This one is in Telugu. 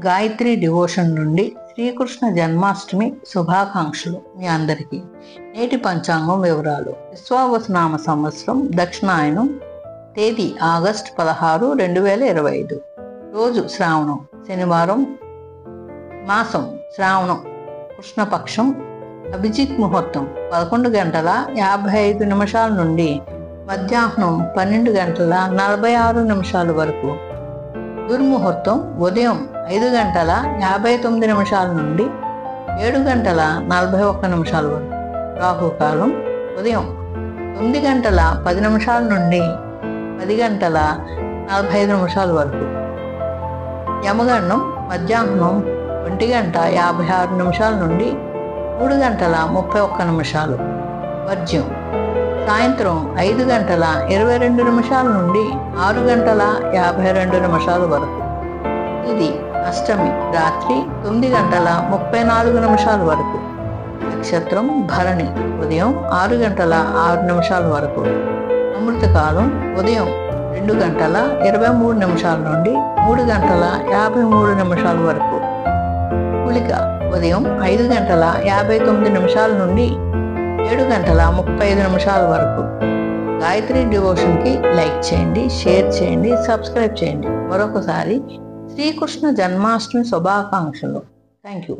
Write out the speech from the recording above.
గాయత్రి డివోషన్ నుండి శ్రీకృష్ణ జన్మాష్టమి శుభాకాంక్షలు మీ అందరికీ. నేటి పంచాంగం వివరాలు. విశ్వావసునామ సంవత్సరం దక్షిణాయనం, తేదీ ఆగస్టు 16, 2025, రోజు శ్రావణం, శనివారం, మాసం శ్రావణం, కృష్ణపక్షం, అభిజిత్ ముహూర్తం 11 గంటల 55 నిమిషాల నుండి మధ్యాహ్నం 12 గంటల 46 నిమిషాల వరకు. దుర్ముహూర్తం ఉదయం 5 గంటల 59 నిమిషాల నుండి 7 గంటల 41 నిమిషాల వరకు. రాహుకాలం ఉదయం 9 గంటల 10 నిమిషాల నుండి 10 గంటల 45 నిమిషాల వరకు. యమగండం మధ్యాహ్నం 1 గంట 56 నిమిషాల నుండి 3 గంటల 31 నిమిషాలు. వర్జ్యం సాయంత్రం 5 గంటల 22 నిమిషాల నుండి 6 గంటల 52 నిమిషాల వరకు. ఇది అష్టమి రాత్రి 9 గంటల 34 నిమిషాల వరకు. నక్షత్రం భరణి ఉదయం 6 గంటల 6 నిమిషాల వరకు. అమృతకాలం ఉదయం 2 గంటల 23 నిమిషాల నుండి 3 గంటల 53 నిమిషాల వరకు. కుళిక ఉదయం 5 గంటల 59 నిమిషాల నుండి 7 గంటల 35 నిమిషాల వరకు. గాయత్రి డివోషన్కి లైక్ చేయండి, షేర్ చేయండి, సబ్స్క్రైబ్ చేయండి. మరొకసారి శ్రీకృష్ణ జన్మాష్టమి శుభాకాంక్షలు. Thank you.